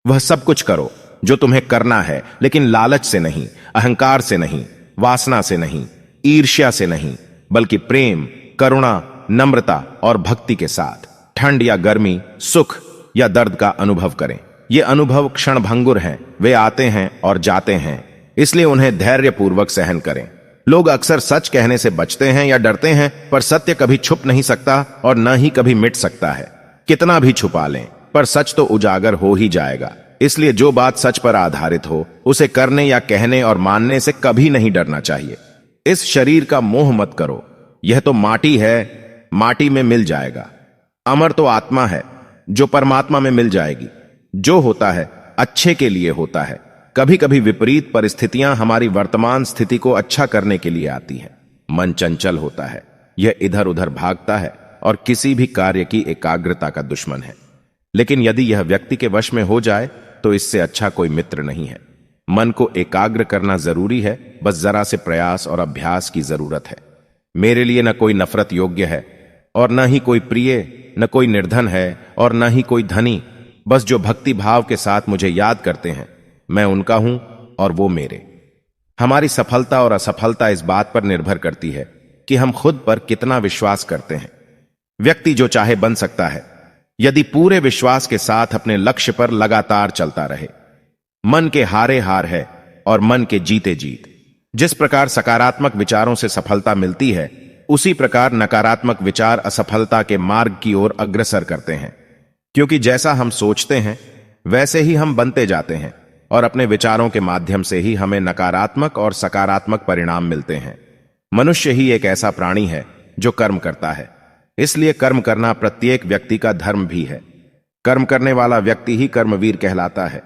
वह सब कुछ करो जो तुम्हें करना है, लेकिन लालच से नहीं, अहंकार से नहीं, वासना से नहीं, ईर्ष्या से नहीं, बल्कि प्रेम, करुणा, नम्रता और भक्ति के साथ। ठंड या गर्मी, सुख या दर्द का अनुभव करें। ये अनुभव क्षणभंगुर हैं, वे आते हैं और जाते हैं, इसलिए उन्हें धैर्यपूर्वक सहन करें। लोग अक्सर सच कहने से बचते हैं या डरते हैं, पर सत्य कभी छुप नहीं सकता और न ही कभी मिट सकता है। कितना भी छुपा लें, पर सच तो उजागर हो ही जाएगा। इसलिए जो बात सच पर आधारित हो, उसे करने या कहने और मानने से कभी नहीं डरना चाहिए। इस शरीर का मोह मत करो, यह तो माटी है, माटी में मिल जाएगा। अमर तो आत्मा है, जो परमात्मा में मिल जाएगी। जो होता है अच्छे के लिए होता है। कभी कभी विपरीत परिस्थितियां हमारी वर्तमान स्थिति को अच्छा करने के लिए आती हैं। मन चंचल होता है, यह इधर उधर भागता है और किसी भी कार्य की एकाग्रता का दुश्मन है। लेकिन यदि यह व्यक्ति के वश में हो जाए तो इससे अच्छा कोई मित्र नहीं है। मन को एकाग्र करना जरूरी है, बस जरा से प्रयास और अभ्यास की जरूरत है। मेरे लिए न कोई नफरत योग्य है और न ही कोई प्रिय, न कोई निर्धन है और न ही कोई धनी। बस जो भक्ति भाव के साथ मुझे याद करते हैं, मैं उनका हूं और वो मेरे। हमारी सफलता और असफलता इस बात पर निर्भर करती है कि हम खुद पर कितना विश्वास करते हैं। व्यक्ति जो चाहे बन सकता है, यदि पूरे विश्वास के साथ अपने लक्ष्य पर लगातार चलता रहे। मन के हारे हार है और मन के जीते जीत। जिस प्रकार सकारात्मक विचारों से सफलता मिलती है, उसी प्रकार नकारात्मक विचार असफलता के मार्ग की ओर अग्रसर करते हैं। क्योंकि जैसा हम सोचते हैं वैसे ही हम बनते जाते हैं और अपने विचारों के माध्यम से ही हमें नकारात्मक और सकारात्मक परिणाम मिलते हैं। मनुष्य ही एक ऐसा प्राणी है जो कर्म करता है, इसलिए कर्म करना प्रत्येक व्यक्ति का धर्म भी है। कर्म करने वाला व्यक्ति ही कर्मवीर कहलाता है।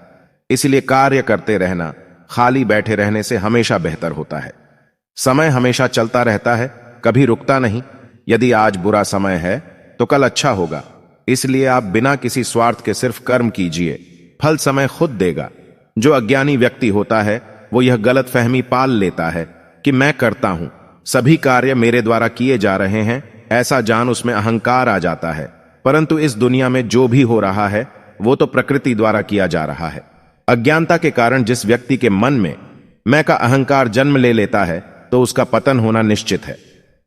इसलिए कार्य करते रहना खाली बैठे रहने से हमेशा बेहतर होता है। समय हमेशा चलता रहता है, कभी रुकता नहीं। यदि आज बुरा समय है तो कल अच्छा होगा। इसलिए आप बिना किसी स्वार्थ के सिर्फ कर्म कीजिए, फल समय खुद देगा। जो अज्ञानी व्यक्ति होता है वो यह गलतफहमी पाल लेता है कि मैं करता हूं, सभी कार्य मेरे द्वारा किए जा रहे हैं, ऐसा जान उसमें अहंकार आ जाता है। परंतु इस दुनिया में जो भी हो रहा है वो तो प्रकृति द्वारा किया जा रहा है। अज्ञानता के कारण जिस व्यक्ति के मन में मैं का अहंकार जन्म ले लेता है तो उसका पतन होना निश्चित है।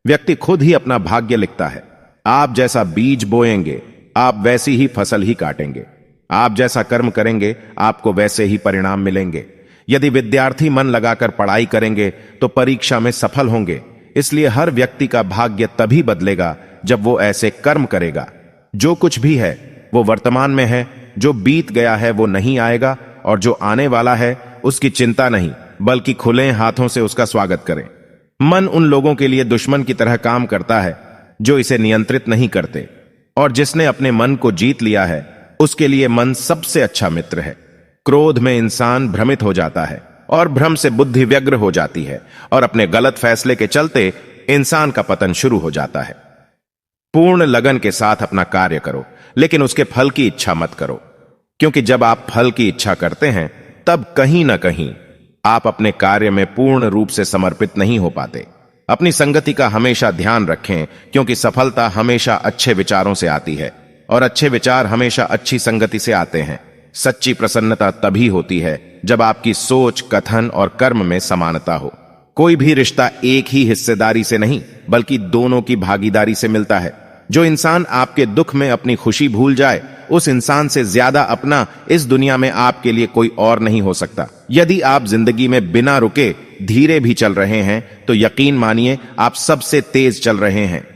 व्यक्ति खुद ही अपना भाग्य लिखता है। आप जैसा बीज बोएंगे आप वैसी ही फसल ही काटेंगे। आप जैसा कर्म करेंगे आपको वैसे ही परिणाम मिलेंगे। यदि विद्यार्थी मन लगाकर पढ़ाई करेंगे तो परीक्षा में सफल होंगे। इसलिए हर व्यक्ति का भाग्य तभी बदलेगा जब वो ऐसे कर्म करेगा। जो कुछ भी है वो वर्तमान में है, जो बीत गया है वो नहीं आएगा, और जो आने वाला है उसकी चिंता नहीं बल्कि खुले हाथों से उसका स्वागत करें। मन उन लोगों के लिए दुश्मन की तरह काम करता है जो इसे नियंत्रित नहीं करते, और जिसने अपने मन को जीत लिया है उसके लिए मन सबसे अच्छा मित्र है। क्रोध में इंसान भ्रमित हो जाता है और भ्रम से बुद्धि व्यग्र हो जाती है और अपने गलत फैसले के चलते इंसान का पतन शुरू हो जाता है। पूर्ण लगन के साथ अपना कार्य करो, लेकिन उसके फल की इच्छा मत करो, क्योंकि जब आप फल की इच्छा करते हैं तब कहीं ना कहीं आप अपने कार्य में पूर्ण रूप से समर्पित नहीं हो पाते। अपनी संगति का हमेशा ध्यान रखें, क्योंकि सफलता हमेशा अच्छे विचारों से आती है और अच्छे विचार हमेशा अच्छी संगति से आते हैं। सच्ची प्रसन्नता तभी होती है जब आपकी सोच, कथन और कर्म में समानता हो। कोई भी रिश्ता एक ही हिस्सेदारी से नहीं बल्कि दोनों की भागीदारी से मिलता है। जो इंसान आपके दुख में अपनी खुशी भूल जाए, उस इंसान से ज्यादा अपना इस दुनिया में आपके लिए कोई और नहीं हो सकता। यदि आप जिंदगी में बिना रुके धीरे भी चल रहे हैं तो यकीन मानिए आप सबसे तेज चल रहे हैं।